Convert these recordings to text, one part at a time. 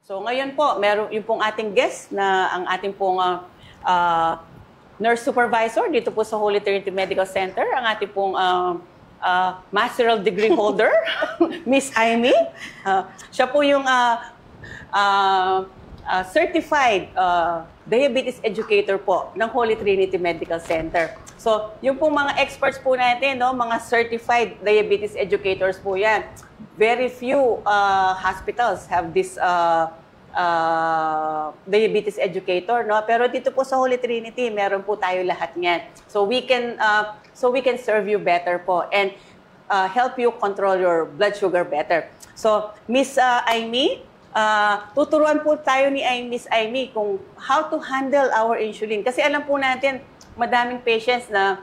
So ngayon po, meron yung pong ating guest na ang ating pong nurse supervisor dito po sa Holy Trinity Medical Center, ang ating pong masteral degree holder, Miss Amy. Siya po yung certified diabetes educator po ng Holy Trinity Medical Center. So, yung pong mga experts po natin, no, mga certified diabetes educators po yan. Very few hospitals have this diabetes educator, no? Pero dito po sa Holy Trinity, meron po tayo lahat niyan. So we can serve you better po and help you control your blood sugar better. So Miss Amy, tuturuan po tayo ni Miss Amy kung how to handle our insulin. Kasi alam po natin, madaming patients na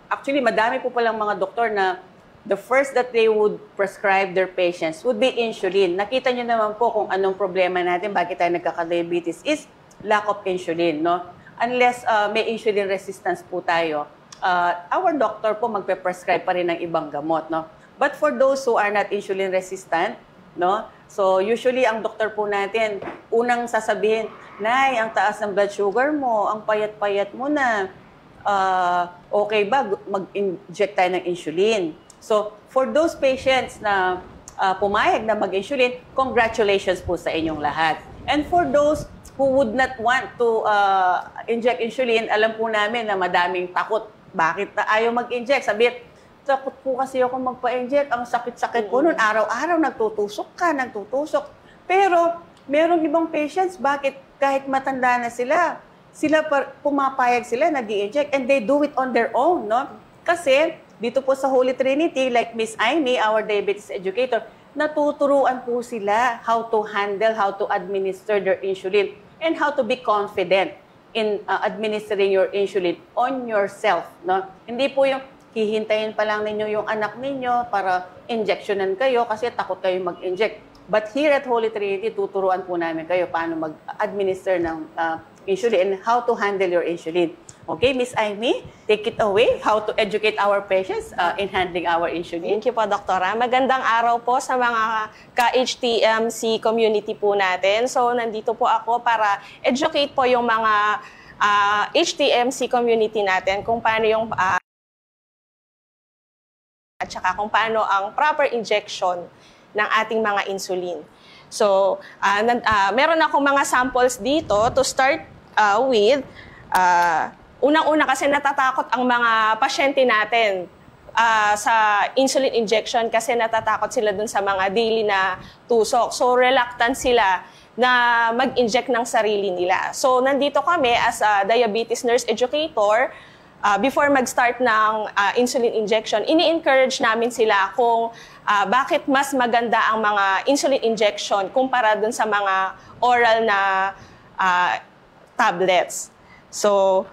actually madami po palang mga doktor na the first that they would prescribe their patients would be insulin. Nakita nyo naman po kung anong problema natin, bakit tayo nagkaka-diabetes, is lack of insulin, no? Unless may insulin resistance po tayo, our doctor po magpe-prescribe pa rin ng ibang gamot, no? But for those who are not insulin resistant, no? So usually ang doktor po natin, unang sasabihin, Nay, ang taas ng blood sugar mo, ang payat-payat mo na, okay ba mag-inject tayo ng insulin? So, for those patients na pumayag na mag-insulin, congratulations po sa inyong lahat. And for those who would not want to inject insulin, alam po namin na madaming takot. Bakit ayaw mag-inject? Sabi, takot po kasi ako magpa-inject. Ang sakit-sakit ko nun. Araw-araw nagtutusok. Pero, merong ibang patients, bakit kahit matanda na sila pumapayag sila, nag-i-inject, and they do it on their own, no? Kasi, dito po sa Holy Trinity, like Miss Amy, our diabetes educator, natuturuan po sila how to handle, how to administer their insulin, and how to be confident in administering your insulin on yourself, no? Hindi po yung hihintayin pa lang ninyo yung anak ninyo para injectionan kayo kasi takot kayo mag-inject. But here at Holy Trinity, tuturuan po namin kayo paano mag-administer ng insulin and how to handle your insulin. Okay, Miss Amy, take it away. How to educate our patients in handling our insulin. Thank you po, Doktora. Magandang araw po sa mga ka-HTMC community po natin. So, nandito po ako para educate po yung mga HTMC community natin kung paano yung at saka kung paano ang proper injection ng ating mga insulin. So, meron akong mga samples dito to start with. Unang-una kasi natatakot ang mga pasyente natin sa insulin injection kasi natatakot sila dun sa mga daily na tusok. So, reluctant sila na mag-inject ng sarili nila. So, nandito kami as a diabetes nurse educator. Before mag-start ng insulin injection, ini-encourage namin sila kung bakit mas maganda ang mga insulin injection kumpara dun sa mga oral na tablets. So,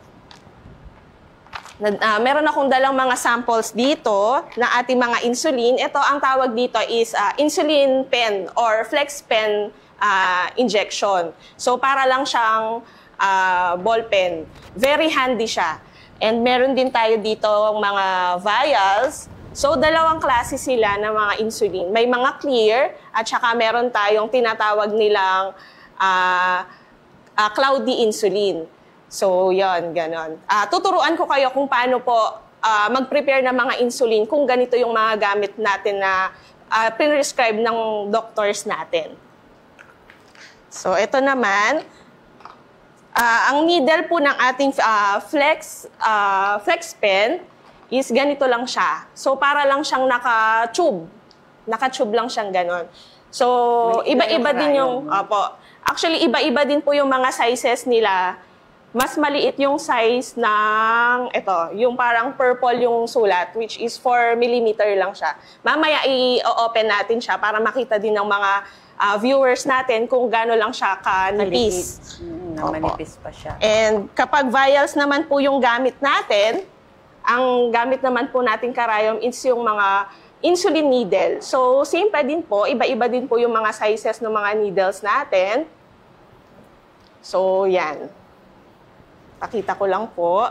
meron akong dalang mga samples dito na ating mga insulin. Ito, ang tawag dito is insulin pen or flex pen injection. So, para lang siyang ball pen. Very handy siya. And meron din tayo dito mga vials. So, dalawang klase sila ng mga insulin. May mga clear at saka meron tayong tinatawag nilang cloudy insulin. So, yon ganon. Tuturuan ko kayo kung paano po mag-prepare ng mga insulin kung ganito yung mga gamit natin na pinrescribe ng doctors natin. So, ito naman, ang needle po ng ating flex pen is ganito lang siya. So, para lang siyang naka-tube. Naka-tube lang siyang ganon. So, iba-iba din yung, actually, iba-iba din po yung mga sizes nila. Mas maliit yung size ng, yung parang purple yung sulat, which is 4 mm lang siya. Mamaya i-open natin siya para makita din ng mga viewers natin kung gaano lang siya kanipis. Manipis pa siya. And kapag vials naman po yung gamit natin, ang gamit naman po natin karayom is yung mga insulin needle. So, same pa din po, iba-iba din po yung mga sizes ng mga needles natin. So, yan. Pakita ko lang po.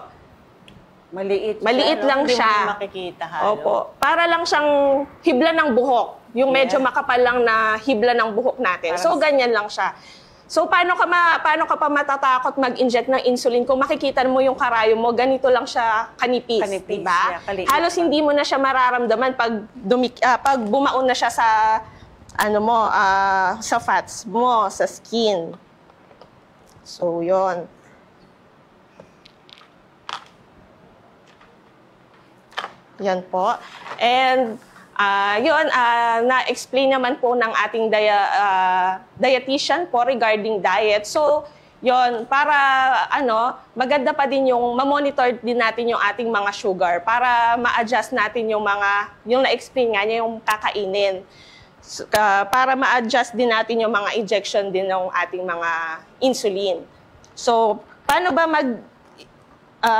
Maliit Maliit siya, lang Hindi siya. mo na makikita halo. Opo. Para lang siyang hibla ng buhok. Yung medyo makapal lang na hibla ng buhok natin. So, ganyan lang siya. So, paano ka pa matatakot mag-inject ng insulin kung makikita mo yung karayom mo, ganito lang siya kanipis, diba? Kaliit Halos pa. hindi mo na siya mararamdaman pag bumaon na siya sa sa fats mo, sa skin. So, yon. Yan po. And na-explain naman po ng ating dietitian po regarding diet. So, yon, para maganda pa din yung ma-monitor din natin yung ating mga sugar para ma-adjust natin yung na-explain nga niya yung kakainin. So, para ma-adjust din natin yung mga injection din ng ating mga insulin. So, paano ba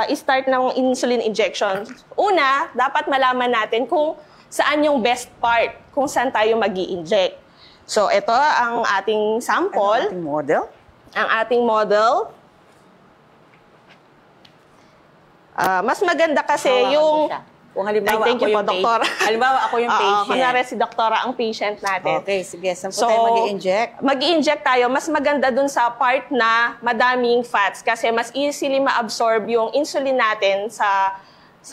start ng insulin injection? Una, dapat malaman natin kung saan yung best part, kung saan tayo mag-i-inject. So, ito ang ating sample. Ating model? Ang ating model. Mas maganda kasi yung... Kung halimbawa Thank you ako po, yung Doktora. Halimbawa ako yung patient. Kunwari si Doktora ang patient natin. Okay, sige. Saan po tayo mag-i-inject? Mag-i-inject tayo. Mas maganda dun sa part na madaming fats kasi mas easily ma-absorb yung insulin natin sa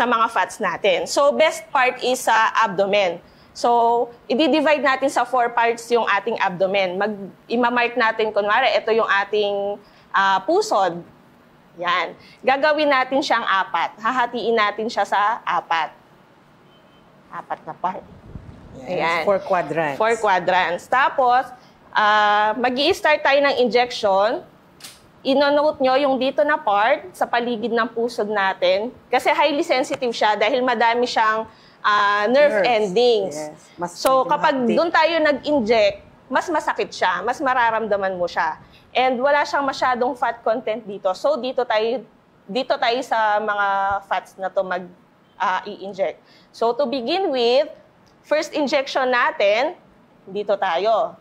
mga fats natin. So, best part is sa abdomen. So, i-divide natin sa 4 parts yung ating abdomen. Ima-mark natin, kunwari, ito yung ating pusod. Yan. Gagawin natin siyang 4. Hahatiin natin siya sa 4. 4 na part. Yes, 4 quadrants. 4 quadrants. Tapos, mag-i-start tayo ng injection. Ino-note nyo yung dito na part sa paligid ng pusod natin. Kasi highly sensitive siya dahil madami siyang nerve endings. Yes. So, kapag doon tayo nag-inject, mas masakit siya, mas mararamdaman mo siya. And wala siyang masyadong fat content dito. So, dito tayo sa mga fats na to i-inject. So, to begin with, first injection natin, dito tayo.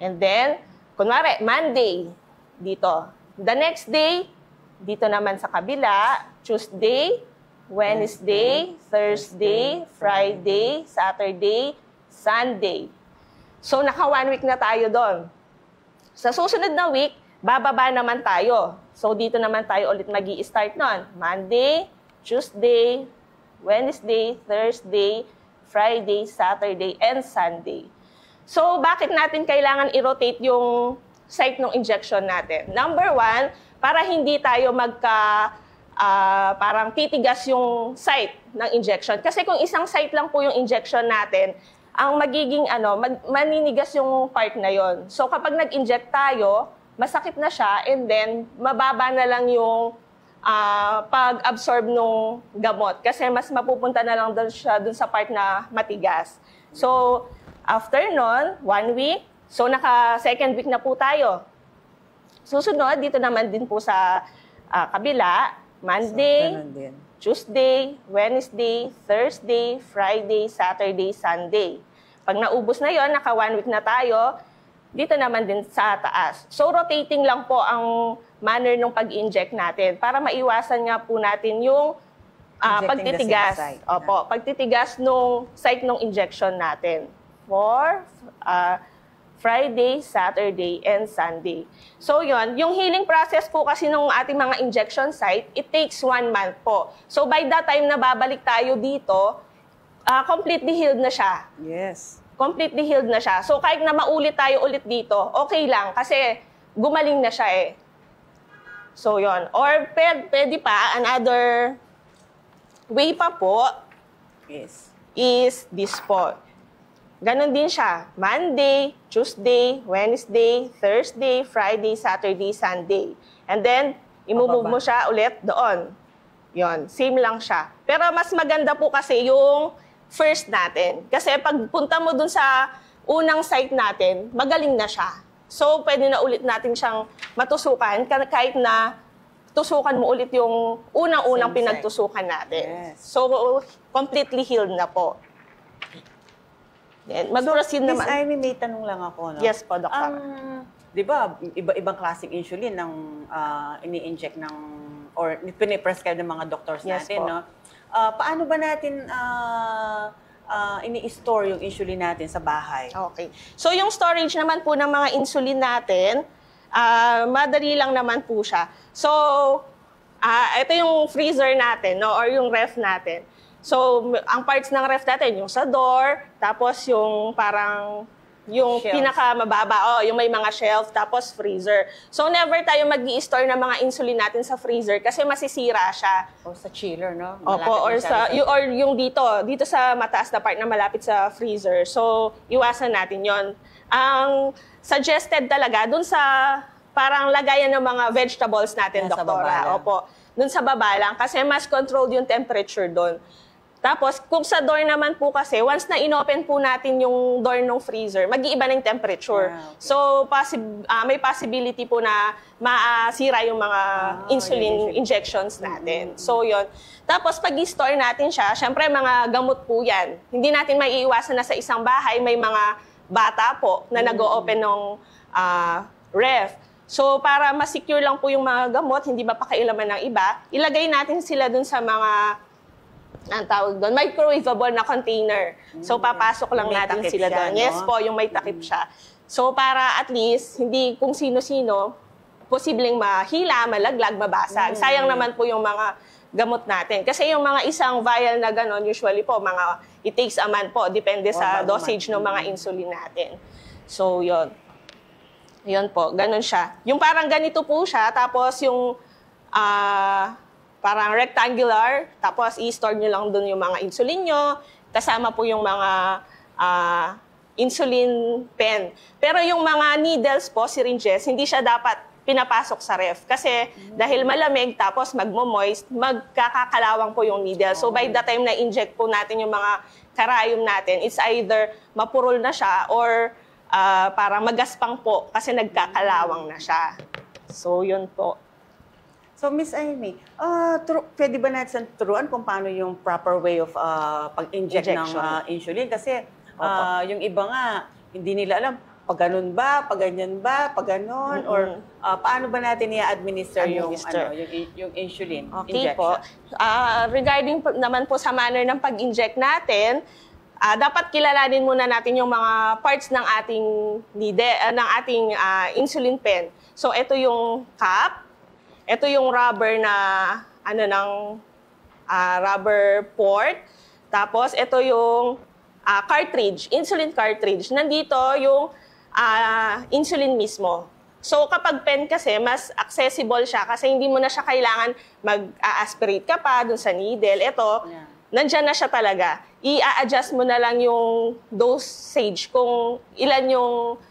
And then, kunwari, Monday, dito. The next day, dito naman sa kabila, Tuesday, Wednesday, Thursday, Friday, Saturday, Sunday. So, naka 1 week na tayo doon. Sa susunod na week, bababa naman tayo. So, dito naman tayo ulit mag-i-start nun. Monday, Tuesday, Wednesday, Thursday, Friday, Saturday, and Sunday. So, bakit natin kailangan i-rotate yung site ng injection natin? Number 1, para hindi tayo parang titigas yung site ng injection. Kasi kung isang site lang po yung injection natin, ang magiging maninigas yung part na yon. So kapag nag-inject tayo, masakit na siya and then mababa na lang yung pag-absorb ng gamot kasi mas mapupunta na lang dun sa part na matigas. So after nun, 1 week, so naka 2nd week na po tayo. Susunod, dito naman din po sa kabila, Monday, Tuesday, Wednesday, Thursday, Friday, Saturday, Sunday. Pag naubos na yon, naka 1 week na tayo, dito naman din sa taas. So, rotating lang po ang manner ng pag-inject natin para maiwasan nga po natin yung pagtitigas. Opo, pagtitigas nung site ng injection natin. For Friday, Saturday, and Sunday. So yon, yung healing process po kasi ng ating mga injection site, it takes 1 month po. So by that time na babalik tayo dito, completely healed na siya. Yes. Completely healed na siya. So kahit na maulit tayo ulit dito, okay lang kasi gumaling na siya eh. So yon. Or pwede pa, another way pa po is this po. Ganon din siya. Monday, Tuesday, Wednesday, Thursday, Friday, Saturday, Sunday. And then, imumove mo siya ulit doon. Yon, same lang siya. Pero mas maganda po kasi yung first natin. Kasi pag punta mo dun sa unang site natin, magaling na siya. So, pwede na ulit natin siyang matusukan kahit na tusukan mo ulit yung unang-unang pinagtusukan natin. Yes. So, completely healed na po. Mag-proceed naman. Miss Amy, may tanong lang ako. No? Yes po, Doktora. di ba, iba-ibang klaseng insulin ng ini-inject ng or piniprescribe ng mga doctors natin, no? Paano ba natin ini-store yung insulin natin sa bahay? Okay. So yung storage naman po ng mga insulin natin, madali lang naman po siya. So, ito yung freezer natin, no, or yung ref natin. So, ang parts ng ref natin, yung sa door, tapos yung parang yung Shelf. pinakamababa, yung may mga shelf, tapos freezer. So, never tayo mag-i-store ng mga insulin natin sa freezer kasi masisira siya. O sa chiller, no? Opo, or yung dito sa mataas na part na malapit sa freezer. So, iwasan natin yon. Ang suggested talaga dun sa parang lagayan ng mga vegetables natin, Nasa baba doktora. lang. Opo, dun sa baba lang kasi mas controlled yung temperature dun. Tapos, kung sa door naman po kasi, once na inopen po natin yung door ng freezer, mag-iiba ng temperature. Okay. So, may possibility po na masira yung mga insulin injections natin. So, yon. Tapos, pag i-store natin siya, syempre, mga gamot po yan. Hindi natin maiiwasan na sa isang bahay, may mga bata po na nag-o-open ng ref. So, para ma-secure lang po yung mga gamot, hindi ba pakailaman ng iba, ilagay natin sila dun sa mga ang tawag doon, microwavable na container. So, papasok lang May natin takip sila siya, doon. no? Yes po, yung may takip siya. So, para at least, hindi kung sino-sino, posibleng mahila, malaglag, mabasag. Sayang naman po yung mga gamot natin. Kasi yung mga isang vial na gano'n, usually po, it takes a month po, depende sa dosage ng mga insulin natin. So, yun. Yun po, ganun siya. Yung parang ganito po siya, tapos yung parang rectangular, tapos i-store nyo lang doon yung mga insulin nyo, kasama po yung mga insulin pen. Pero yung mga needles po, syringes, hindi siya dapat pinapasok sa ref. Kasi dahil malamig, tapos magmo-moist, magkakakalawang po yung needle. So by the time na inject po natin yung mga karayom natin, it's either mapurol na siya or para magaspang po kasi nagkakalawang na siya. So yun po. So, Miss Amy, pwede ba natin turuan kung paano yung proper way of pag-inject ng insulin? Kasi yung iba nga, hindi nila alam, pag ganun ba, pag ganyan ba, pag ganun, or paano ba natin i-administer yung insulin Okay injection? po. Regarding naman po sa manner ng pag-inject natin, dapat kilalanin muna natin yung mga parts ng ating ng ating insulin pen. So, ito yung cap. Ito yung rubber na rubber port. Tapos ito yung cartridge, insulin cartridge. Nandito yung insulin mismo. So kapag pen kasi, mas accessible siya kasi hindi mo na siya kailangan mag-aspirate ka pa dun sa needle. Ito, nandyan na siya talaga. I-adjust mo na lang yung dosage kung ilan yung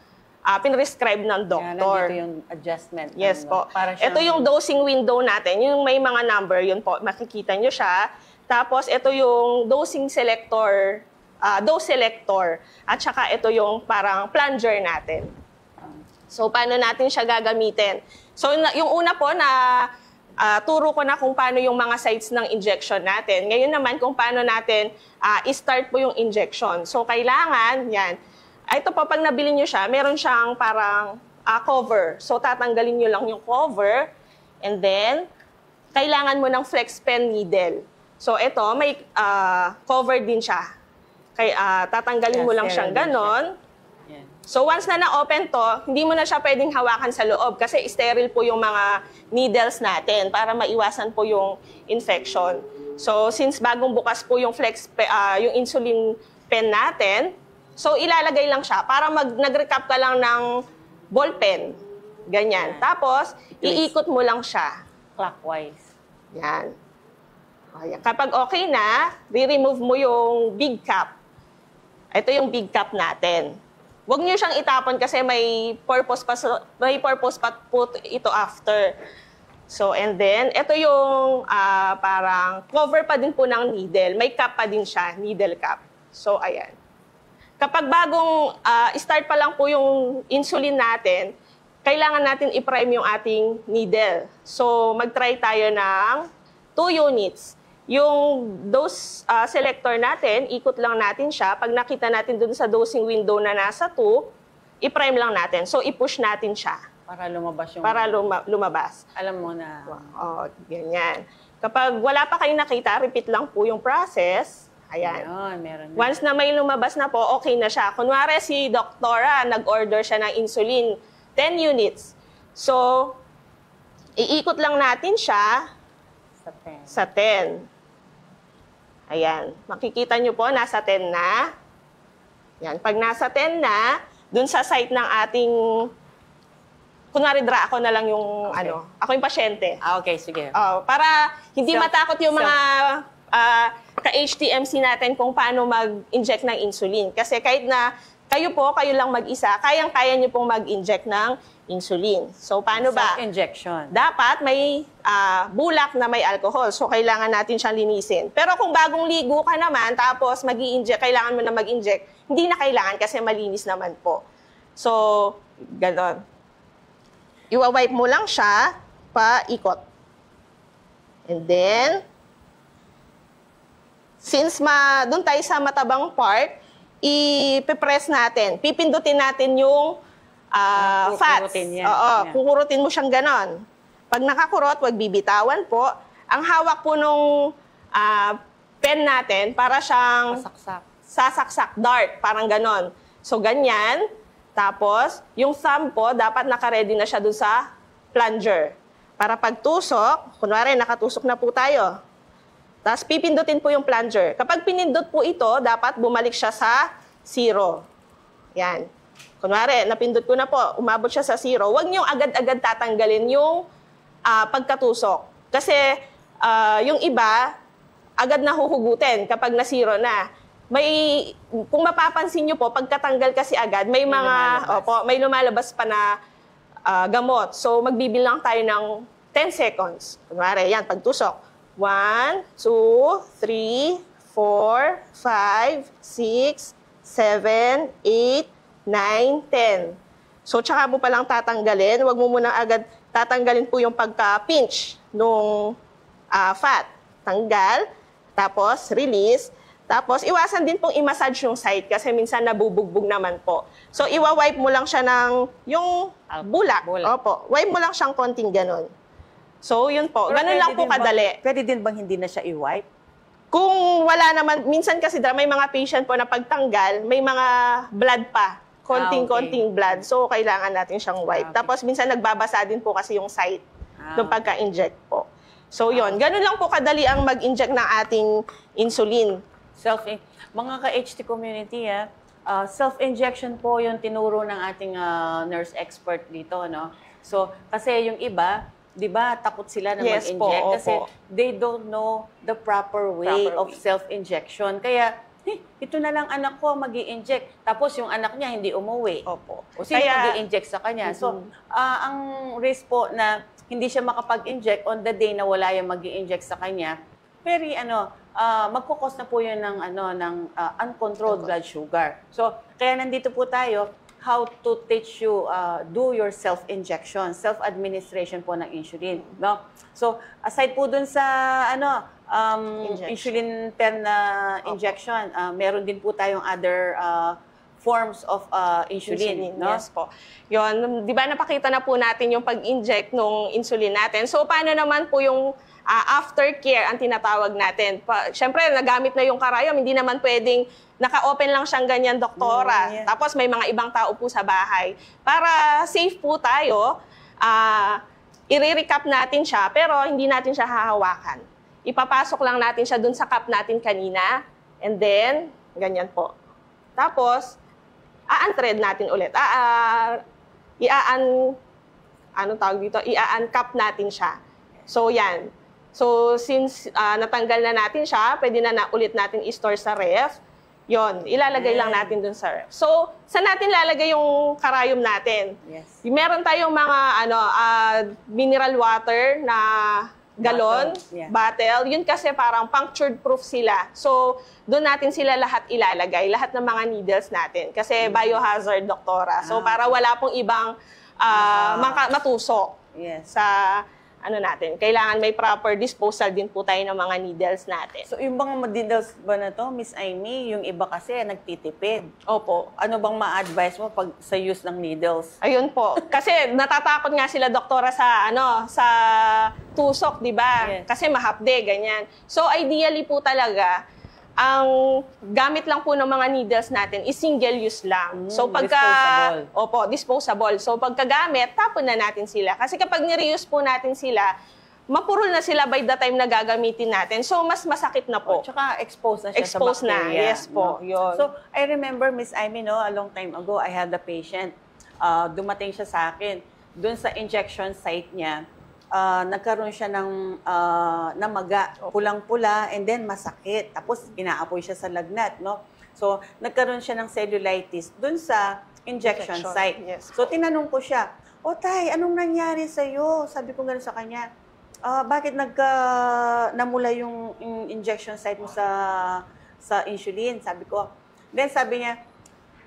pinrescribe ng doktor. Nandito yung adjustment. Yes po. Ito yung dosing window natin. Yung may mga number, yun po, makikita nyo siya. Tapos ito yung dosing selector, dose selector. At saka ito yung parang plunger natin. So, paano natin siya gagamitin? So, yung una po na turo ko na kung paano yung mga sites ng injection natin. Ngayon naman kung paano natin i-start po yung injection. So, kailangan, yan. Ito po, pag nabili nyo siya, meron siyang parang cover. So, tatanggalin nyo lang yung cover. And then, kailangan mo ng flex pen needle. So, ito, may cover din siya. Tatanggalin mo lang siyang ganon. So, once na na-open to, hindi mo na siya pwedeng hawakan sa loob kasi sterile po yung mga needles natin para maiwasan po yung infection. So, since bagong bukas po yung yung insulin pen natin, so, ilalagay lang siya para nag-recap ka lang ng ball pen. Ganyan. Tapos, iikot mo lang siya. Clockwise. Yan. Ayan. Kapag okay na, re-remove mo yung big cap. Ito yung big cap natin. Huwag niyo siyang itapon kasi may purpose pa po ito after. So, and then, ito yung parang cover pa din po ng needle. May cap pa din siya, needle cap. So, ayan. Kapag bagong start pa lang po yung insulin natin, kailangan natin i-prime yung ating needle. So, mag-try tayo ng 2 units. Yung dose selector natin, ikot lang natin siya. Pag nakita natin dun sa dosing window na nasa 2, i-prime lang natin. So, i-push natin siya Para lumabas yung... para lumabas. Alam mo na... Ganyan. Kapag wala pa kayong nakita, repeat lang po yung process. Ayan. Ayun, meron na. Once na may lumabas na po, okay na siya. Kunwari si Doktora, nag-order siya ng insulin, 10 units. So, iikot lang natin siya sa 10. Ayan. Makikita nyo po, nasa 10 na. Yan. Pag nasa 10 na, dun sa site ng ating, kunwari ako na lang yung, ako yung pasyente. Okay, sige. Para hindi matakot yung mga ka-HTMC natin kung paano mag-inject ng insulin. Kasi kahit na kayo lang mag-isa, kayang-kaya nyo pong mag-inject ng insulin. So, paano ba? Self-injection. Dapat may bulak na may alcohol. So, kailangan natin siyang linisin. Pero kung bagong ligo ka naman, tapos mag-i-inject, kailangan mo na mag-inject, hindi na kailangan kasi malinis naman po. So, ganon. Iwa-wipe mo lang siya, paikot. And then, since doon tayo sa matabang part, ipipress natin. Pipindutin natin yung fats. Kukurutin mo siyang ganon. Pag nakakurot, wag bibitawan po. Ang hawak po nung pen natin, para siyang sasaksak dart, parang ganon. So, ganyan. Tapos, yung thumb po, dapat naka-ready na siya dun sa plunger. Para pagtusok, kunwari, nakatusok na po tayo. Tapos, pipindutin po yung plunger. Kapag pinindot po ito, dapat bumalik siya sa 0. Yan. Kunwari, napindot ko na po, umabot siya sa 0. Huwag niyong agad-agad tatanggalin yung pagkatusok. Kasi, yung iba, agad na huhugutin kapag na 0 na. Kung mapapansin niyo po, pagkatanggal kasi agad, may lumalabas pa na gamot. So, magbibilang tayo ng 10 seconds. Kunwari, yan, pagtusok. 1, 2, 3, 4, 5, 6, 7, 8, 9, 10. So, tsaka mo palang tatanggalin. Huwag mo munang agad tatanggalin po yung pagka-pinch nung fat. Tanggal, tapos release. Tapos, iwasan din pong i-massage yung site kasi minsan nabubugbog naman po. So, iwa-wipe mo lang siya ng yung bulak. Opo. Wipe mo lang siyang konting ganon. So, yun po. Ganun lang po kadali. Pwede din bang hindi na siya i-wipe? Kung wala naman, minsan kasi may mga patient po na pagtanggal, may mga blood pa. Konting-konting blood. So, kailangan natin siyang wipe. Tapos, minsan nagbabasa din po kasi yung site nung pagka-inject po. So, yun. Ganun lang po kadali ang mag-inject ng ating insulin. Mga ka-HT community, self-injection po yung tinuro ng ating nurse expert dito, no? So, kasi yung iba, di ba, takot sila na mag-inject kasi they don't know the proper way of self-injection. Kaya, ito na lang anak ko mag-i-inject. Tapos yung anak niya hindi umuwi. Opo. O sino mag-i-inject sa kanya? So, ang risk po na hindi siya makapag-inject on the day na wala yung mag-i-inject sa kanya, magkukos na po yun ng uncontrolled blood sugar. So, kaya nandito po tayo, how to teach you do your self-injection, self-administration po ng insulin, no? So, aside po dun sa insulin pen na injection, meron din po tayong other forms of insulin, no? Yes po. Yun, di ba napakita na po natin yung pag-inject ng insulin natin. So, paano naman po yung aftercare ang tinatawag natin? Siyempre, nagamit na yung karayom, hindi naman pwedeng naka-open lang siyang ganyan, doktora. Tapos may mga ibang tao po sa bahay. Para safe po tayo, i-recap natin siya, pero hindi natin siya hahawakan. Ipapasok lang natin siya dun sa cup natin kanina, and then, ganyan po. Tapos, i-unthread natin ulit. I-uncap natin siya. So, yan. So, since natanggal na natin siya, pwede na ulit natin i-store sa ref. Yon, ilalagay lang natin dun sa ref. So, saan natin lalagay yung karayom natin? Yes. Meron tayong mga mineral water na galon, bottle. Yun kasi parang punctured proof sila. So, doon natin sila lahat ilalagay, lahat ng mga needles natin. Kasi biohazard, doktora. So, para wala pong ibang matusok ano natin. Kailangan may proper disposal din po tayo ng mga needles natin. So, yung bang needles ba na to, Miss Amy, yung iba kasi nagtitipid. Opo. Ano bang ma-advise mo pag sa use ng needles? Ayun po. Kasi natatakot nga sila doktora sa sa tusok, 'di ba? Yes. Kasi mahapde ganyan. So ideally po talaga ang gamit lang po ng mga needles natin is single use lang. So pagka disposable. Opo, disposable. So pagkagamit, tapon na natin sila. Kasi kapag ni-reuse po natin sila, mapurol na sila by the time na gagamitin natin. So mas masakit na po. Tsaka exposed na siya Exposed sa na, bacteria. yes po, yun. So, I remember, Miss Amy, no, a long time ago, I had a patient. Dumating siya sa akin. Doon sa injection site niya, nagkaroon siya ng maga, pulang-pula, and then masakit. Tapos, inaapoy siya sa lagnat, no? So, nagkaroon siya ng cellulitis doon sa injection site. Yes. So, tinanong ko siya, "O tay, anong nangyari sa'yo?" Sabi ko gano'n sa kanya, "Bakit namula yung injection site mo sa insulin?" Sabi ko. Then, sabi niya,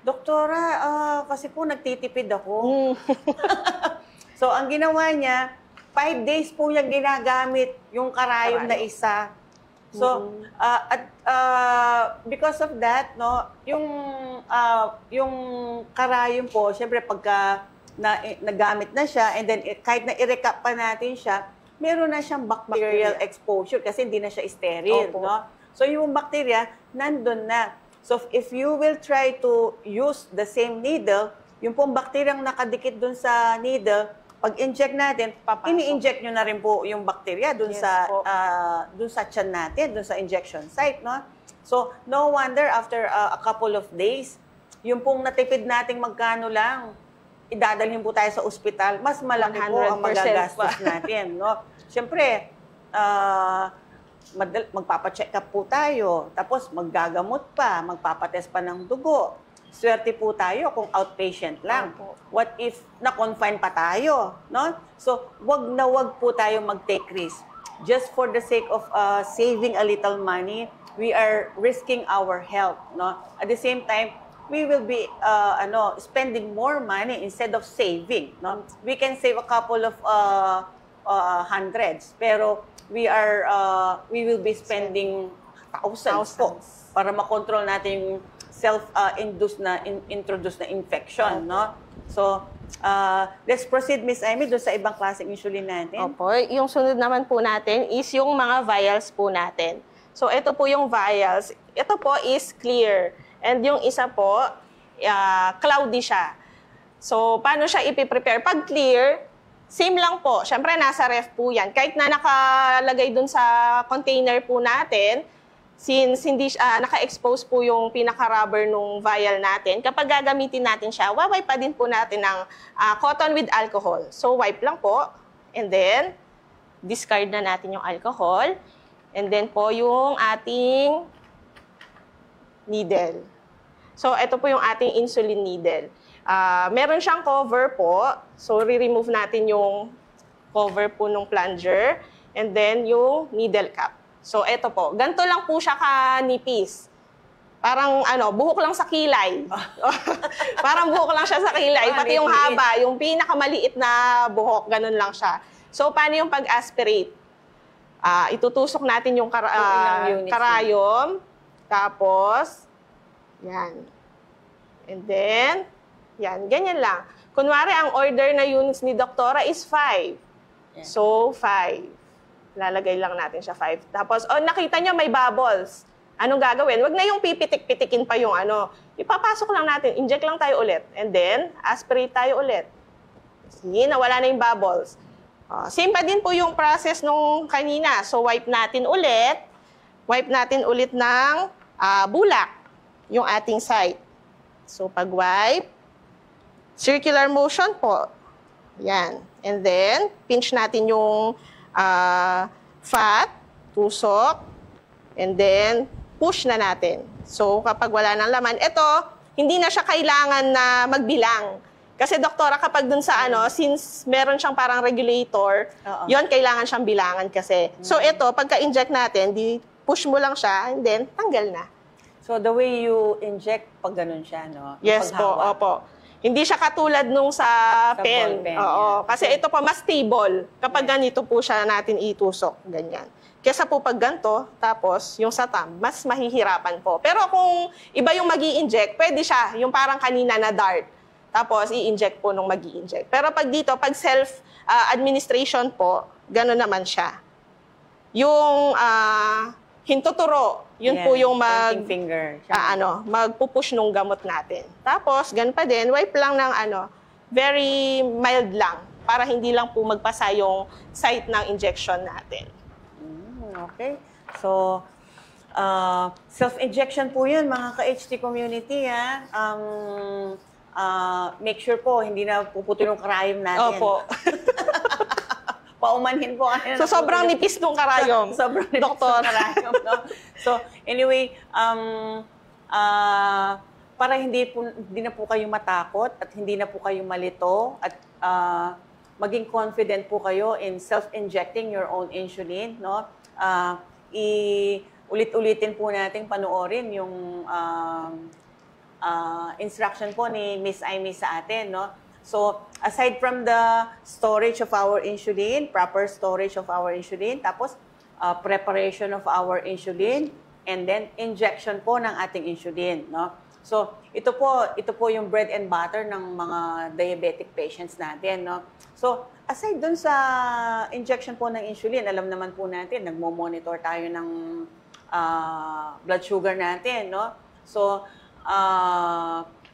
"Doktora, kasi po nagtitipid ako." So, ang ginawa niya, 5 days po niyang ginagamit yung karayom na isa. So, because of that, no, yung karayom po, syempre pagka nagamit na siya, and then kahit na i-recap pa natin siya, meron na siyang bacterial exposure kasi hindi na siya sterile, no? So, yung bacteria, nandun na. So, if you will try to use the same needle, yung pong bacteria nakadikit dun sa needle, pag-inject natin, ini-inject nyo na rin po yung bacteria dun sa tiyan natin, dun sa injection site, no? So, no wonder after a couple of days, yung pong natipid nating magkano lang, idadalhin po tayo sa ospital, mas malaki po ang magagastos natin, no? Siyempre, magpapacheck up po tayo, tapos maggagamot pa, magpapatest pa ng dugo. Swerte po tayo kung outpatient lang. What if na-confine pa tayo, no? So, wag po tayo mag-take risk. Just for the sake of saving a little money, we are risking our health, no? At the same time, we will be spending more money instead of saving, no? We can save a couple of hundreds, pero we will be spending thousands po para makontrol natin yung self-induced introduced na infection, no? So, let's proceed, Miss Amy, doon sa ibang klaseng insulin natin. Opo, yung sunod naman po natin is yung mga vials po natin. So, ito po yung vials. Ito po is clear. And yung isa po, cloudy siya. So, paano siya ipiprepare? Pag clear, same lang po. Siyempre, nasa ref po yan. Kahit na nakalagay dun sa container po natin, since hindi naka-expose po yung pinaka-rubber nung vial natin, kapag gagamitin natin siya, wipe pa din po natin ng cotton with alcohol. So, wipe lang po. And then, discard na natin yung alcohol. And then po yung ating needle. So, ito po yung ating insulin needle. Meron siyang cover po. So, re-remove natin yung cover po ng plunger. And then, yung needle cap. So, eto po. Ganito lang po siya kanipis. Parang, buhok lang sa kilay. Parang buhok lang siya sa kilay. Pati yung haba, yung pinakamaliit na buhok, ganun lang siya. So, paano yung pag-aspirate? Itutusok natin yung karayom. Tapos, yan. And then, yan. Ganyan lang. Kunwari, ang order na units ni Doktora is 5. Yeah. So, 5. Lalagay lang natin siya 5. Tapos, nakita nyo may bubbles. Anong gagawin? Wag na yung pipitik-pitikin pa yung Ipapasok lang natin. Inject lang tayo ulit. And then, aspirate tayo ulit. See, nawala na yung bubbles. Same pa din po yung process nung kanina. So, wipe natin ulit. Wipe natin ulit ng bulak yung ating site. So, pag-wipe, circular motion po. Yan. And then, pinch natin yung fat, tusok, and then push na natin. So, kapag wala ng laman, ito, hindi na siya kailangan na magbilang. Kasi, doktora, kapag dun sa since meron siyang parang regulator, yon kailangan siyang bilangan kasi. So, ito, pagka-inject natin, push mo lang siya, and then, tanggal na. So, the way you inject, pag ganun siya, no? Yes po, opo. Hindi siya katulad nung sa pen. ballpen, Oo. yeah. Kasi ito pa mas stable kapag ganito po siya natin itusok. Ganyan. Kesa po pag ganito, tapos yung sa thumb, mas mahihirapan po. Pero kung iba yung mag-i-inject, pwede siya. Yung parang kanina na dart. Tapos i-inject po nung mag-i-inject. Pero pag dito, pag self-administration po, gano'n naman siya. Yung hintuturo, yun po yung pointing finger. magpupush nung gamot natin. Tapos, ganun pa din, wipe lang ng very mild lang para hindi lang po magpasa yung site ng injection natin. Okay. So, self-injection po yun, mga ka-HT community. Make sure po, hindi na puputol yung karayom natin. Opo. Paumanhin po. So, sobrang nipis nung karayom. Sobrang nipis Doktor. nung karayom. No? So, anyway, para hindi na po kayo matakot at hindi na po kayo malito at maging confident po kayo in self-injecting your own insulin, no? Ulit-ulitin po natin panoorin yung instruction po ni Miss Amy sa atin, no? So, aside from the storage of our insulin, proper storage of our insulin, tapos preparation of our insulin, and then injection po ng ating insulin, no? So, ito po yung bread and butter ng mga diabetic patients natin, no? So, aside dun sa injection po ng insulin, alam naman po natin, nagmo-monitor tayo ng blood sugar natin, no? So,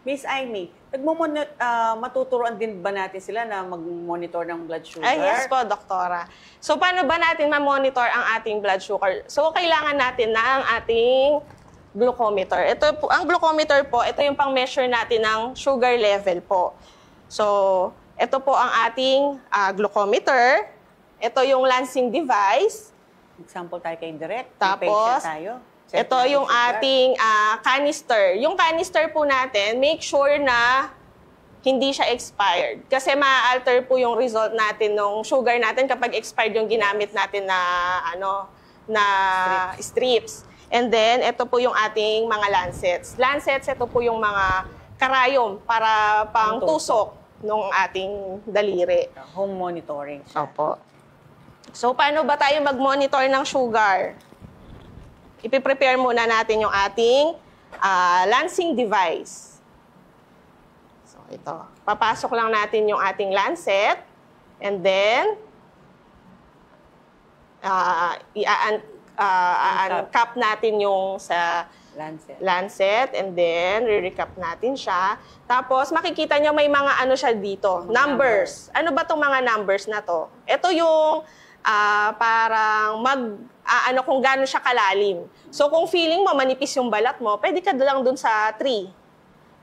Miss Amy, matuturuan din ba natin sila na mag-monitor ng blood sugar? Ay, yes po, doktora. So, paano ba natin ma-monitor ang ating blood sugar? So, kailangan natin na ang ating glucometer. Ito po, ang glucometer po, ito yung pang-measure natin ng sugar level po. So, ito po ang ating glucometer. Ito yung lancing device. Example tayo kay Direct. Tapos, tayo. Ito yung ating canister. Yung canister po natin, make sure na hindi siya expired. Kasi ma-alter po yung result natin ng sugar natin kapag expired yung ginamit natin na strips. And then, ito po yung ating mga lancets. Lancets, ito po yung mga karayom para pang tusok ng ating daliri. Home monitoring siya. Opo. So, paano ba tayo mag-monitor ng sugar? Ipiprepare muna natin yung ating lancing device. So, ito. Papasok lang natin yung ating lancet. And then, i-uncap natin yung sa lancet. And then, re-recap natin siya. Tapos, makikita nyo may mga siya dito. Numbers. Ano ba itong mga numbers na to? Ito yung parang kung gaano siya kalalim. So, kung feeling mo manipis yung balat mo, pwede ka lang dun sa 3.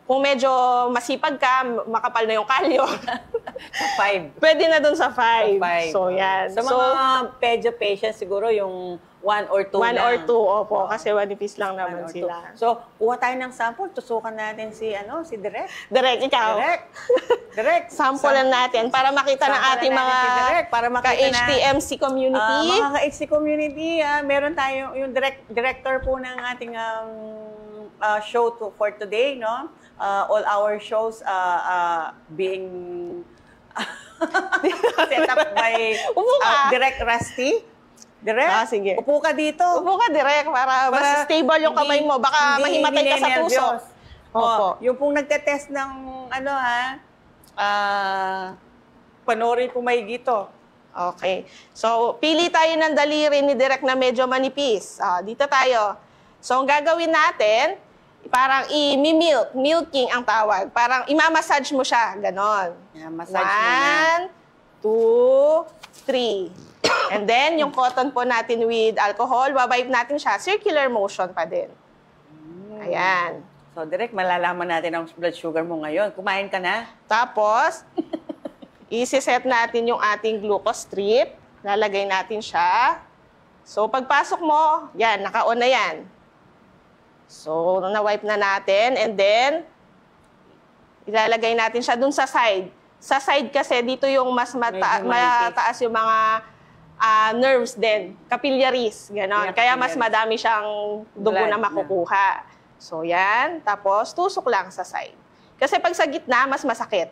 Kung medyo masipag ka, makapal na yung kalyo. 5. Pwede na dun sa 5. So, yan. Sa mga pedio patients, siguro yung 1 or 2 1 lang. or 2, opo. Kasi manipis lang naman sila. So, kuha tayo ng sample. Tusukan natin si Direct. Direct, ikaw. Direct. Sample natin para makita ng ating mga ka-HTMC community. Mga ka-HT community, meron tayo yung director po ng ating show for today, no? All our shows being set up by Direct Rusty. Direct, sige. Upo ka dito. Upo ka, Direct, para mas stable yung kamay mo. Baka mahimatay ka sa puso. Opo. Yung pong nagtetest ng panoorin po mahigito. Okay. So, pili tayo ng daliri ni Direct na medyo manipis. Dito tayo. So, ang gagawin natin, parang milking ang tawag. Parang imamassage mo siya. Ganon. Yeah, massage mo na. 1, 2, 3. And then, yung cotton po natin with alcohol, babipe natin siya. Circular motion pa din. Ayan. So, Direct, malalaman natin ang blood sugar mo ngayon. Kumain ka na? Tapos, isi-set natin yung ating glucose strip. Lalagay natin siya. So, pagpasok mo, yan, naka-on na yan. So, na-wipe na natin. And then, ilalagay natin siya dun sa side. Sa side kasi, dito yung mas mataas yung mga nerves din, capillaries, gano'n. Kaya mas madami siyang dugo na makukuha. So, yan. Tapos, tusok lang sa side. Kasi pag sa gitna, mas masakit.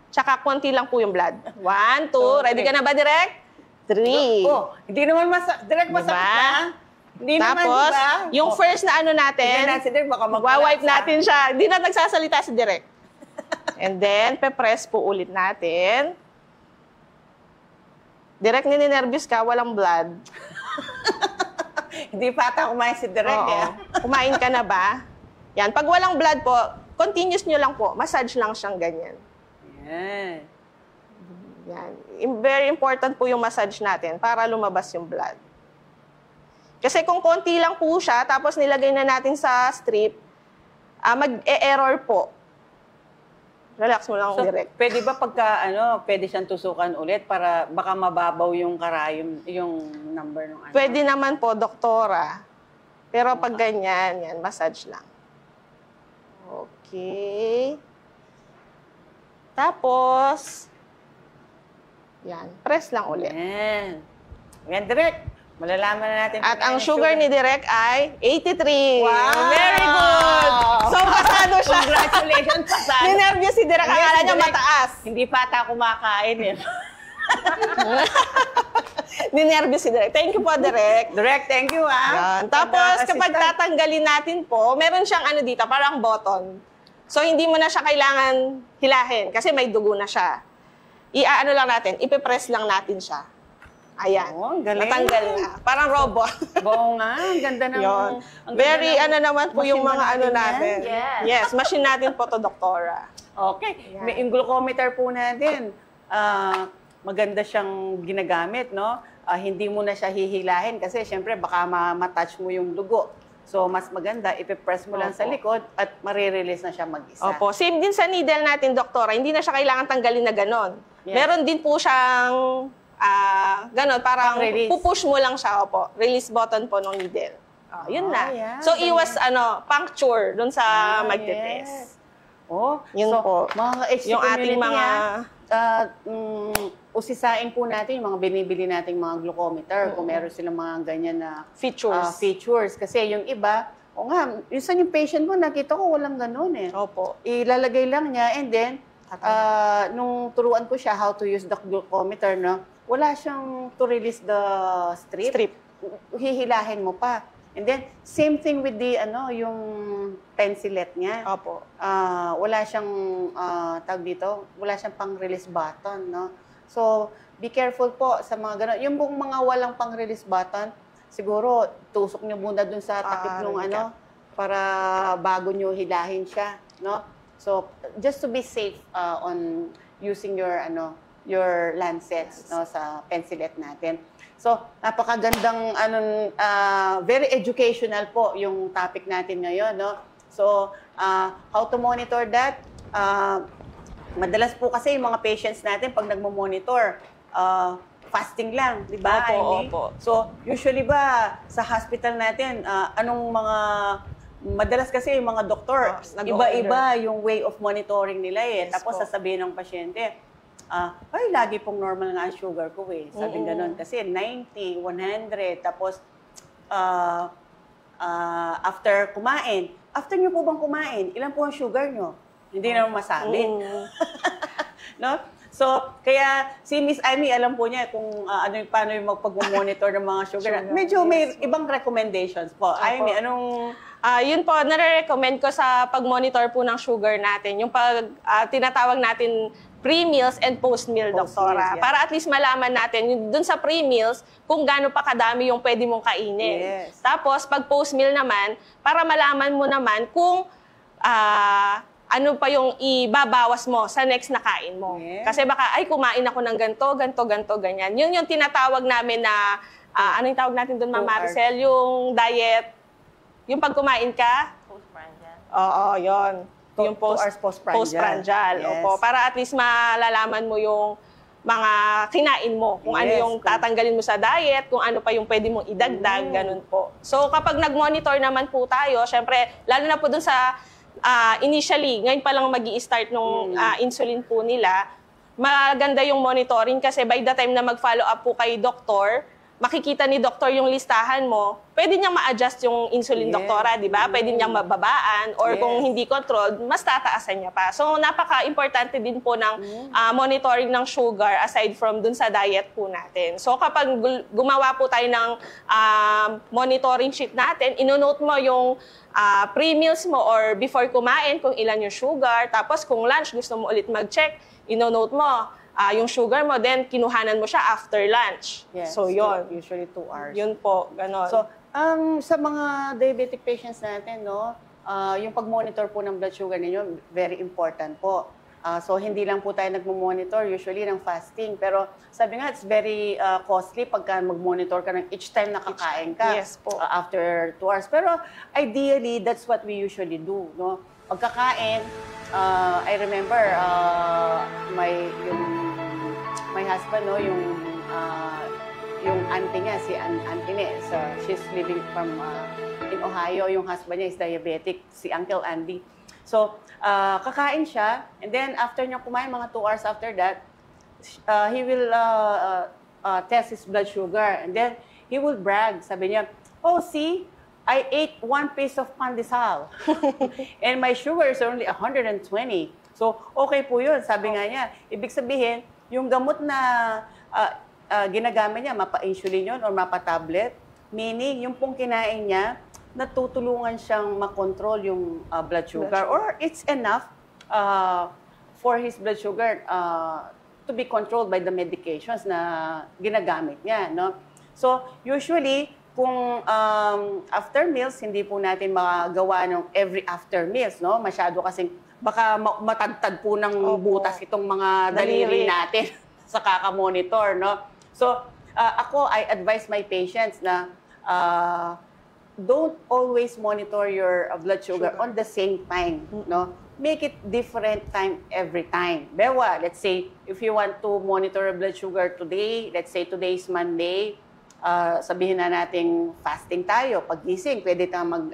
Tsaka konti lang po yung blood. 1, 2, ready ka na ba, Direk? 3. Oh, hindi naman direct masakit na. Hindi naman, Tapos, diba? yung first na ano natin, Tignan natin, Direk, baka wipe natin siya. Hindi na nagsasalita si Direk. And then, pe-press po ulit natin. Direk, nininervyos ka, walang blood. Hindi pa ata kumain si Direk. Oo. Kumain ka na ba? Yan. Pag walang blood po, continuous nyo lang po. Massage lang siyang ganyan. Yan. Yan. Very important po yung massage natin para lumabas yung blood. Kasi kung konti lang po siya, tapos nilagay na natin sa strip, mag-e-error po. Relax mo lang, So, Direk. pwede ba pwede siyang tusukan ulit para baka mababaw yung karayom, yung number ng ano? Pwede naman po, doktora. Pero pag ganyan, yan, massage lang. Okay. Tapos, yan, press lang ulit. Yan. Yan, Direk. Malalaman na natin. At ang sugar ni Direk ay 83. Wow! Very good! So, pasado siya. Congratulations, pasado. Ninervyos si Direk. Hindi, Akala si niya Direk, mataas. Hindi pa ata kumakain eh. Ninervyos si Direk. Thank you po, Direk. Direk, thank you Yan. Tapos, kapag tatanggalin natin po, meron siyang ano dito, parang button. So, hindi mo na siya kailangan hilahin kasi may dugo na siya. Ano lang natin, ipipress lang natin siya. Ayan. Oh, ang galing. Natanggal na. Parang robot. Oo nga, ang ganda ng... Yun. ang ganda Very, ng ano naman po yung machine mga ba ano natin natin. yan? Yes, machine natin po to, Doktora. Okay. Ayan. Yung glucometer po natin, maganda siyang ginagamit, no? Hindi mo na siya hihilahin kasi syempre baka matouch mo yung dugo. So, mas maganda, ipipress mo lang sa likod at marirelease na siya mag-isa. Opo. Same din sa needle natin, Doktora. Hindi na siya kailangan tanggalin na ganon. Yes. Meron din po siyang ganon, parang Pang-release. pupush mo lang siya, opo. Release button po ng needle. Yun na. Yan. So, iwas puncture dun sa magte-test. Yes. Oh, Yun so, po. mga HT Yung ating community, usisain po natin yung mga binibili nating mga glucometer kung meron silang mga ganyan na Features. features. Kasi yung iba, minsan yung patient mo, nakita ko walang ganun eh. Opo. Ilalagay lang niya and then, nung turuan ko siya how to use the glucometer, no, wala siyang to release the strip. Hihilahin mo pa. And then, same thing with the, yung pencilet niya. Opo. Wala siyang, tawag dito, wala siyang pang-release button, no? So, be careful po sa mga gano'n. Yung buong mga walang pang-release button, siguro, tusok niyo muna dun sa takip ng para bago niyo hilahin siya, no? So, just to be safe on using your lancets, no, sa pencilet natin. So, napakagandang very educational po yung topic natin ngayon, no? So, how to monitor that? Madalas po kasi yung mga patients natin pag nagmo-monitor, fasting lang, di ba? Opo. So, usually ba sa hospital natin, madalas kasi yung mga doktor, iba-iba yung way of monitoring nila eh. Yes, Tapos po. sasabihin ng pasyente, lagi pong normal nga ang sugar ko eh. Sabi ganun. Kasi 90, 100, tapos after nyo po bang kumain, ilan po ang sugar nyo? Hindi naman masabi. No? So, kaya si Miss Amy, alam po niya kung paano yung magpag-monitor ng mga sugar. Medyo may ibang recommendations po. Amy, anong... Yun po, nare-recommend ko sa pag-monitor po ng sugar natin, yung tinatawag natin pre-meals and post-meal, Doktora. Yeah. Para at least malaman natin, dun sa pre-meals, kung gaano pa kadami yung pwede mong kainin. Yes. Tapos, pag post-meal naman, para malaman mo naman kung ano pa yung ibabawas mo sa next na kain mo. Yeah. Kasi baka, kumain ako ng ganito, ganyan. Yun yung tinatawag namin na, ano yung tawag natin doon, Ma'am Maricel? Yung diet, yung pag kumain ka? Postprandial. Oo, yun. Yung 2 hours postprandial. Postprandial, Yes. opo. Para at least malalaman mo yung mga kinain mo. Kung ano Yes, yung tatanggalin mo sa diet, kung ano pa yung pwede mong idagdag, ganun po. So, kapag nag-monitor naman po tayo, syempre, lalo na po dun sa initially, ngayon pa lang mag-i-start nung insulin po nila, maganda yung monitoring kasi by the time na mag-follow up po kay doktor, makikita ni doktor yung listahan mo, pwede niyang ma-adjust yung insulin, doktora, di ba? Pwede niyang mababaan or kung hindi controlled, mas tataasan niya pa. So, napaka-importante din po ng monitoring ng sugar aside from dun sa diet po natin. So, kapag gumawa po tayo ng monitoring sheet natin, inonote mo yung pre-meals mo or before kumain kung ilan yung sugar. Tapos, kung lunch, gusto mo ulit mag-check, inonote mo yung sugar mo, then kinuhanan mo siya after lunch. Yes. So, yun. Usually 2 hours. Yun po, ganon. So, sa mga diabetic patients natin, no, yung pag-monitor po ng blood sugar ninyo, very important po. So, hindi lang po tayo nagmo-monitor usually ng fasting. Pero sabi nga, it's very costly pagka mag-monitor ka ng each time nakakain ka. Yes po. After 2 hours. Pero ideally, that's what we usually do. No? Pagkakain, I remember my husband, no, yung auntie niya, si Auntie Nes, she's living from in Ohio. Yung husband niya is diabetic, si Uncle Andy. So, kakain siya, and then after niya kumain, mga 2 hours after that, he will test his blood sugar. And then, he will brag. Sabi niya, oh, see, I ate 1 piece of pandesal. And my sugar is only 120. So, okay po yun. Sabi nga niya, ibig sabihin, yung gamot na ginagamit niya, mapa-insulin yun or mapa-tablet, meaning yung pong kinain niya, natutulungan siyang makontrol yung blood sugar or it's enough for his blood sugar to be controlled by the medications na ginagamit niya. No? So, usually, kung after meals, hindi po natin magagawa ng every after meals. No? Masyado kasing baka matagtad po ng butas itong mga daliri natin sa kakamonitor. No? So, ako, I advise my patients na don't always monitor your blood sugar on the same time. No? Make it different time every time. Bewa, let's say, if you want to monitor your blood sugar today, let's say today is Monday, sabihin na nating fasting tayo. Paggising, pwede tayong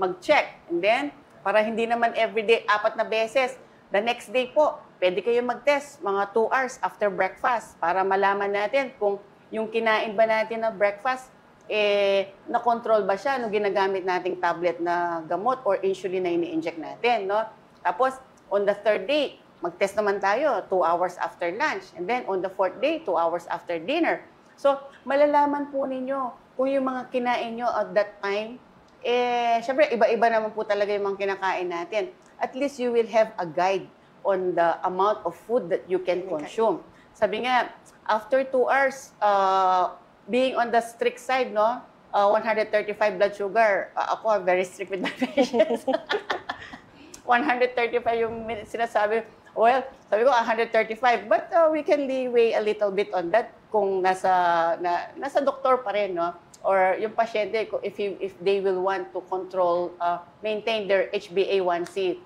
mag-check. And then, para hindi naman everyday, 4 na beses, the next day po, pwede kayo mag-test mga 2 hours after breakfast para malaman natin kung yung kinain ba natin na breakfast, na-control ba siya nung ginagamit nating tablet na gamot or insulin na ini-inject natin. No? Tapos, on the 3rd day, mag-test naman tayo 2 hours after lunch. And then, on the 4th day, 2 hours after dinner. So, malalaman po ninyo kung yung mga kinain nyo at that time, syempre, iba-iba naman po talaga yung mga kinakain natin. At least you will have a guide on the amount of food that you can consume. Sabi nga, after 2 hours, being on the strict side, no, 135 blood sugar, ako very strict with my patients. 135 yung sinasabi. Well, sabi ko 135, but we can leeway a little bit on that kung nasa doktor pa rin, no? Or yung pasyente, if they will want to control, maintain their HbA1c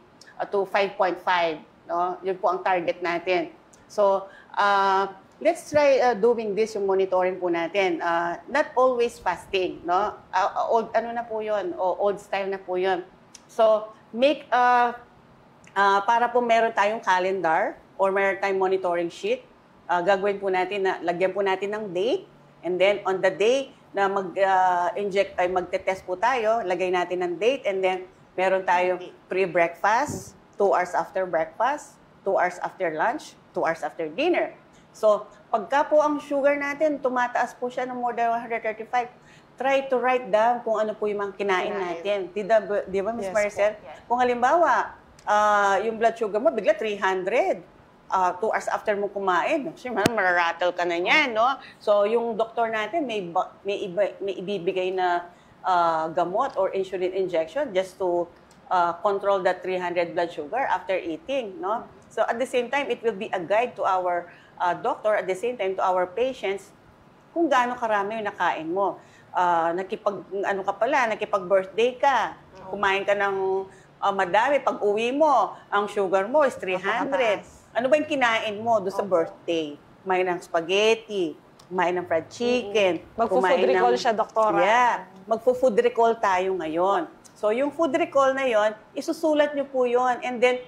to 5.5, no? Yun po ang target natin. So, let's try doing this, yung monitoring po natin. Not always fasting, no? Old, ano na po yun? Old style na po yun. So, make, para po meron tayong calendar or meron tayong monitoring sheet, gagawin po natin na, lagyan po natin ng date, and then on the day na mag-inject ay magte-test po tayo, lagay natin ng date, and then meron tayong pre-breakfast, 2 hours after breakfast, 2 hours after lunch, 2 hours after dinner. So, pagka po ang sugar natin, tumataas po siya ng more than 135, try to write down kung ano po yung mga kinain natin. Di ba, Ms. Maricel? Po. Yes. Kung halimbawa, yung blood sugar mo, bigla 300. 2 hours after mo kumain, siyempre, mararattle ka na niyan, no? So, yung doktor natin, may ibibigay na gamot or insulin injection just to control that 300 blood sugar after eating, no? So, at the same time, it will be a guide to our doctor, at the same time, to our patients, kung gaano karami yung nakain mo. Nakipag-birthday ka, kumain ka ng madami, pag uwi mo, ang sugar mo is 300. Ano ba yung kinain mo doon sa birthday? Kumain ng spaghetti, kumain ng fried chicken. Magpo-food recall siya, doktora. Yeah, magpo-food recall tayo ngayon. So, yung food recall na yon, isusulat nyo po yon. And then,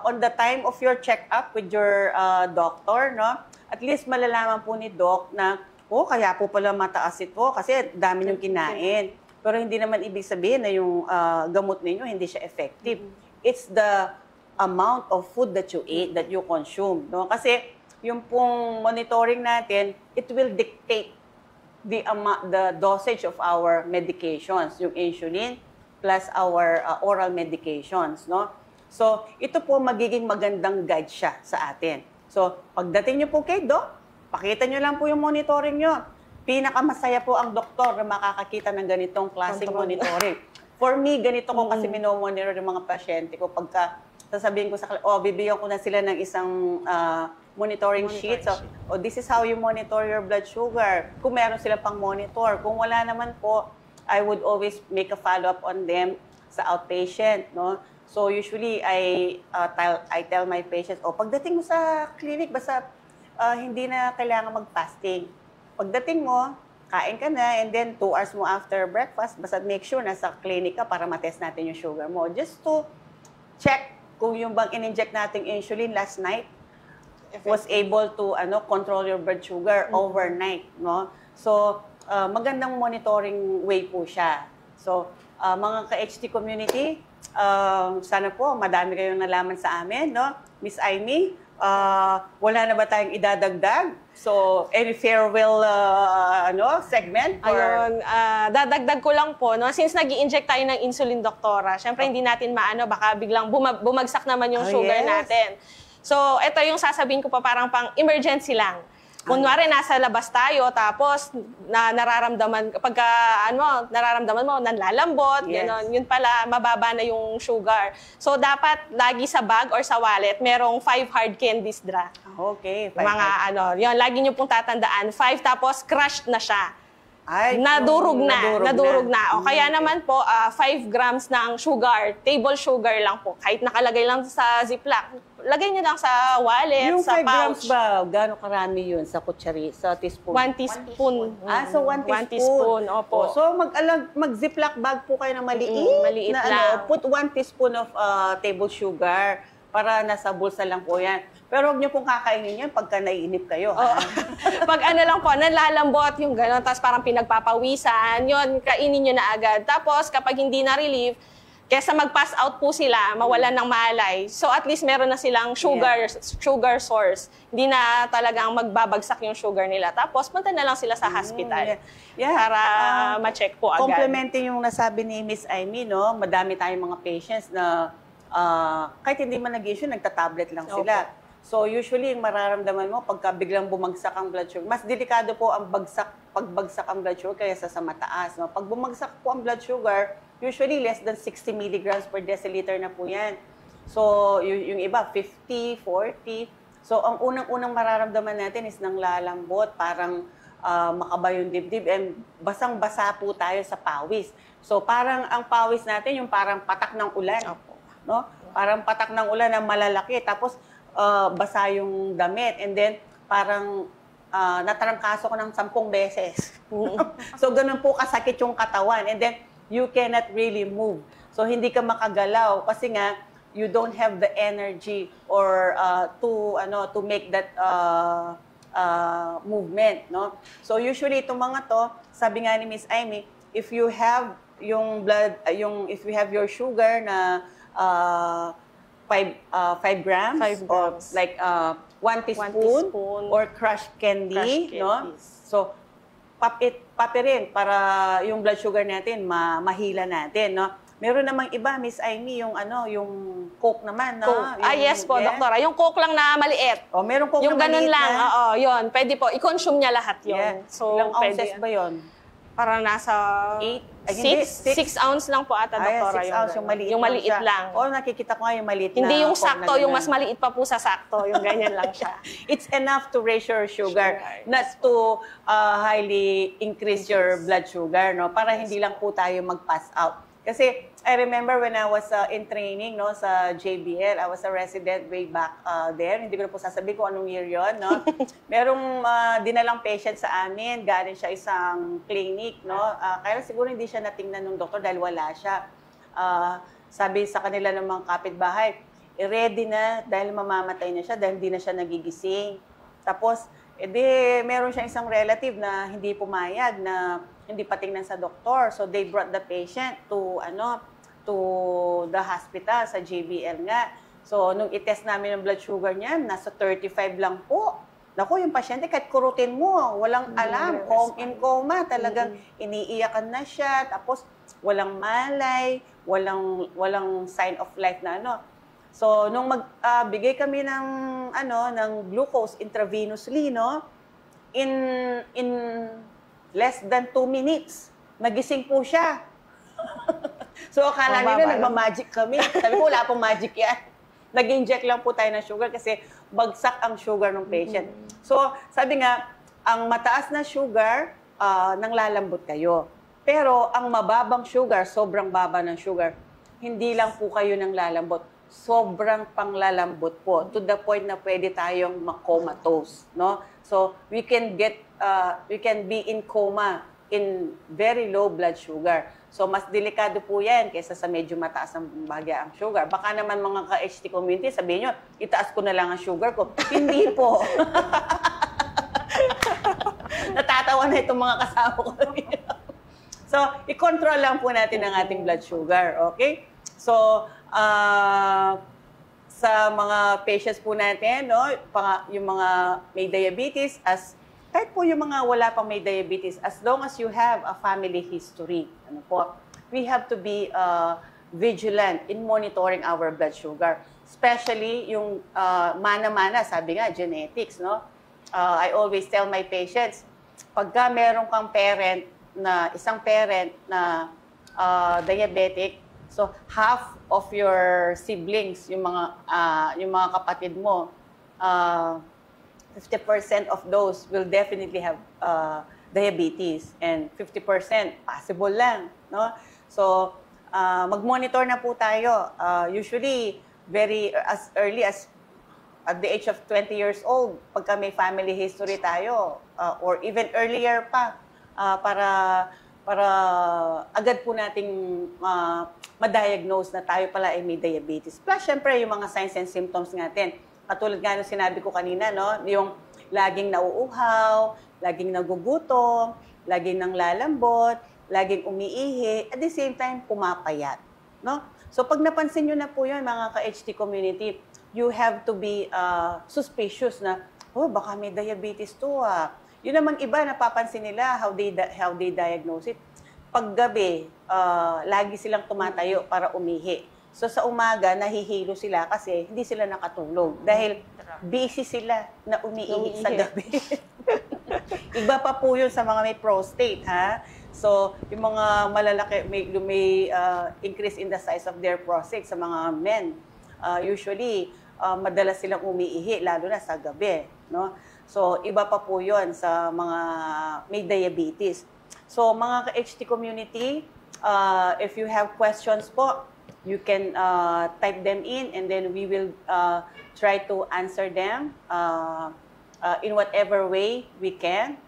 on the time of your check-up with your doctor, no, at least malalaman po ni Doc na po, kaya po pala mataas ito kasi dami yung kinain. Pero hindi naman ibig sabihin na yung gamot ninyo hindi siya effective. It's the amount of food that you ate, that you consume. No? Kasi yung pong monitoring natin, it will dictate the dosage of our medications, yung insulin plus our oral medications. No? So, ito po magiging magandang guide siya sa atin. So, pagdating nyo po kay Doc, pakita nyo lang po yung monitoring nyo. Pinakamasaya po ang doktor na makakakita ng ganitong klaseng monitoring. For me, ganito ko kasi minomonitor yung mga pasyente ko. Pagka sasabihin ko sa kanila, bibigyan ko na sila ng isang monitoring sheet. So, this is how you monitor your blood sugar. Kung meron sila pang monitor. Kung wala naman po, I would always make a follow-up on them sa outpatient, no? So usually I tell my patients, pagdating mo sa clinic, basta hindi na kailangan mag-fasting. Pagdating mo, kain ka na, and then 2 hours mo after breakfast, basta make sure na sa clinic ka para matest natin yung sugar mo. Just to check kung yung bang in-inject nating insulin last night was able to control your blood sugar overnight, no? So magandang monitoring way po siya. So mga ka-HT community, sana po madami kayong nalaman sa amin, no? Miss Amy, wala na ba tayong idadagdag? So, any farewell segment? Ayun, dadagdag ko lang po, no? Since nag-i-inject tayo ng insulin, doktora, syempre hindi natin baka biglang bumagsak naman yung sugar natin. So, ito yung sasabihin ko pa parang pang emergency lang. Kunwari, nasa labas tayo, tapos nararamdaman mo, nanlalambot, gano'n, yun pala, mababa na yung sugar. So, dapat lagi sa bag or sa wallet, merong 5 hard candies dra. Okay. Yun, lagi nyo pong tatandaan, 5, tapos crushed na siya. Ay, nadurog na. O kaya naman po, 5 grams ng sugar, table sugar lang po. Kahit nakalagay lang sa Ziploc, lagay niyo lang sa wallet, yung sa pouch. Yung 5 grams ba, gaano karami yun sa kutsari, sa teaspoon? 1 teaspoon. So 1 teaspoon. Opo. So mag-Ziploc bag po kayo na maliit na lang. Put 1 teaspoon of table sugar para nasa bulsa lang po yan. Pero huwag niyo pong kakainin yan pagka naiinip kayo. Pag lang po, nalalambot yung gano'n, tapos parang pinagpapawisan, yun, kainin nyo na agad. Tapos kapag hindi na-relieve, kesa mag-pass out po sila, mawalan ng malay. So at least meron na silang sugar source. Hindi na talagang magbabagsak yung sugar nila. Tapos punta na lang sila sa hospital para ma-check po agad. Complementing yung nasabi ni Miss Amy, no? Madami tayong mga patients na kahit hindi man nag-issue, nagtatablet lang sila. So usually, yung mararamdaman mo pagka biglang bumagsak ang blood sugar, mas delikado po ang pagbagsak ang blood sugar kaysa sa mataas. No? Pag bumagsak po ang blood sugar, usually less than 60 milligrams per deciliter na po yan. So yung iba, 50, 40. So ang unang-unang mararamdaman natin is nang lalambot, parang makaba yung dibdib, and basang-basa po tayo sa pawis. So parang ang pawis natin, yung parang patak ng ulan. No? Parang patak ng ulan na malalaki. Tapos basa yung damit, and then parang natarangkaso ko ng 10 beses. So ganun po kasakit yung katawan, and then you cannot really move. So hindi ka makagalaw kasi nga you don't have the energy or to make that movement, no? So usually itong mga to, sabi nga ni Miss Amy, if you have yung blood, if you have your sugar na 5 grams, or like 1 teaspoon, or crushed candy, no? So, papirin para yung blood sugar natin mahila natin, no? Meron namang iba, Miss Amy, yung yung Coke naman, no? Yes po, doktora. Yung Coke lang na maliit. Meron Coke yung na maliit lang, yun. Pwede po, i-consume niya lahat yun. Yeah. So, ilang ounces ba yun? Parang nasa 6 ounce lang po ata, doktora. 6 ounce, yung maliit lang. Nakikita ko nga yung maliit Hindi na yung sakto, yung mas maliit pa po sa sakto. Yung ganyan lang siya. It's enough to raise your sugar, not to highly increase your blood sugar, no? Para hindi lang po tayo mag-pass out. Kasi I remember when I was in training, no, sa JBL, I was a resident way back there. Hindi ko na po sasabihin kung anong year yon, no. Merong dinalang patient sa amin, galing siya isang clinic, no. Kaya siguro hindi siya natingnan ng doktor dahil wala siya. Sabi sa kanila ng mga kapitbahay, ready na dahil mamamatay na siya dahil hindi na siya nagigising. Tapos Meron siyang isang relative na hindi pumayag, na hindi patingnan sa doktor. So they brought the patient to the hospital sa JBL nga. So nung i-test namin yung blood sugar niya, nasa 35 lang po. Naku, yung pasyente kahit kurutin mo, walang alam, in coma, talagang iniiyakan na siya, tapos walang malay, walang sign of life na ano. So, nung magbigay kami ng glucose intravenously, no, in less than 2 minutes, nagising po siya. So, akala nila nagmamagic kami. Sabi ko, wala pong magic yan. Nag-inject lang po tayo ng sugar kasi bagsak ang sugar ng patient. So, sabi nga, ang mataas na sugar, nanglalambot kayo. Pero, ang mababang sugar, sobrang baba ng sugar, hindi lang po kayo nanglalambot. Sobrang panglalambot po, to the point na pwede tayong ma-comatose, no? So, we can be in coma in very low blood sugar. So, mas delikado po yan kaysa sa medyo mataas ang bahagya ang sugar. Baka naman mga ka-HT community, sabihin nyo, itaas ko na lang ang sugar ko. Hindi po. Natatawa na itong mga kasama ko. So, i-control lang po natin ang ating blood sugar, okay? So, sa mga patients po natin, no, yung mga may diabetes, kahit po yung mga wala pang may diabetes, as long as you have a family history, we have to be vigilant in monitoring our blood sugar. Especially yung mana-mana, sabi nga, genetics, no? I always tell my patients, pagka meron kang isang parent na diabetic, so half of your siblings, yung mga kapatid mo, 50% of those will definitely have diabetes, and 50% possible lang, no? So mag-monitor na po tayo. Usually as early as at the age of 20 years old, pagka may family history tayo, or even earlier pa, para agad po nating ma-diagnose na tayo pala ay may diabetes. Plus, syempre, yung mga signs and symptoms natin. Katulad nga nung sinabi ko kanina, no? Yung laging nauuhaw, laging nagugutom, laging nanglalambot, laging umiihi, at the same time, pumapayat. No? So, pag napansin nyo na po yun, mga ka-HT community, you have to be suspicious na, baka may diabetes to, Yun namang iba, napapansin nila how they diagnose it. Paggabi, lagi silang tumatayo para umihi. So sa umaga, nahihilo sila kasi hindi sila nakatulog. Dahil busy sila na umiihi sa gabi. Iba pa po yun sa mga may prostate, ha? So, yung mga malalaki, may increase in the size of their prostate sa mga men. Usually, madalas silang umiihi, lalo na sa gabi, no? So, iba pa po yun sa mga may diabetes. So, mga ka-HT community, if you have questions po, you can type them in and then we will try to answer them in whatever way we can.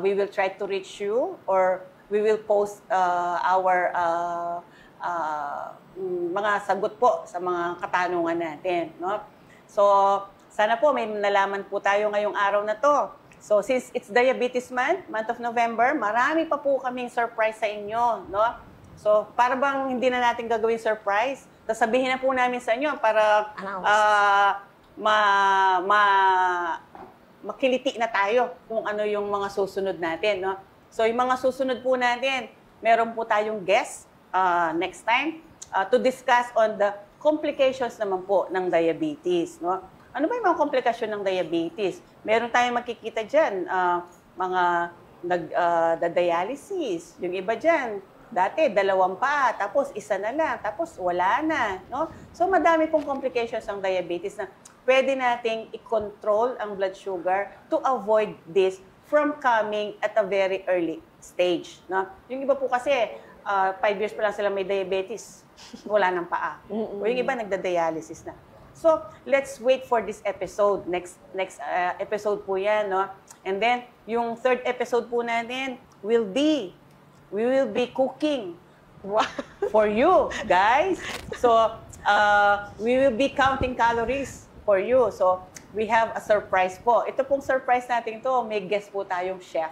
We will try to reach you, or we will post our mga sagot po sa mga katanungan natin, no? So, sana po may nalaman po tayo ngayong araw na to. So, since it's Diabetes month of November, marami pa po kaming surprise sa inyo, no? So, para bang hindi na natin gagawin surprise, sasabihin na po namin sa inyo para makiliti na tayo kung ano yung mga susunod natin, no? So, yung mga susunod po natin, meron po tayong guest next time to discuss on the complications naman po ng diabetes, no? Ano ba yung mga komplikasyon ng diabetes? Meron tayong makikita dyan, mga nagda-dialysis. Yung iba dyan, dati 2 pa, tapos 1 na lang, tapos wala na, no? So, madami pong complications ng diabetes na pwede nating i-control ang blood sugar to avoid this from coming at a very early stage, no? Yung iba po kasi, 5 years pa lang sila may diabetes, wala nang paa. O yung iba nagda-dialysis na. So, let's wait for this episode. Next episode po yan, no? And then, yung 3rd episode po natin we will be cooking for you, guys. So, we will be counting calories for you. So, we have a surprise po. Ito pong surprise natin to, may guest po tayong chef.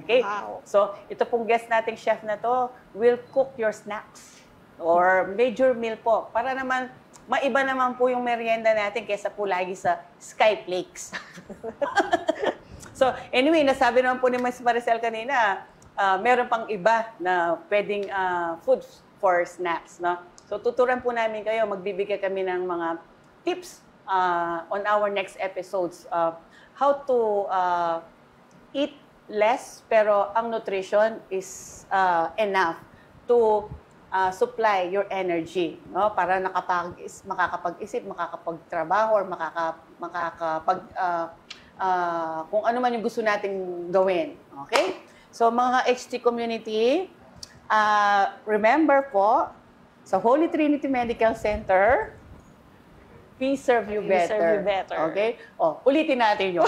Okay? Wow. So, ito pong guest nating chef na to will cook your snacks or major meal po. Para naman, maiba naman po yung merienda natin kaysa po lagi sa Skyflakes. So, anyway, nasabi naman po ni Ms. Maricel kanina, meron pang iba na pwedeng food for snacks, no? So, tuturuan po namin kayo, magbibigay kami ng mga tips on our next episodes. How to eat less, pero ang nutrition is enough to supply your energy, no? Para makakapag-isip, makakapagtrabaho, or kung ano man yung gusto nating gawin. Okay? So, mga HT community, remember po, sa Holy Trinity Medical Center, we serve you better. We serve you better. Okay? Ulitin natin yun.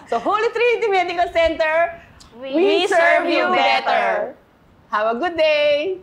So, Holy Trinity Medical Center, we serve you better. Have a good day!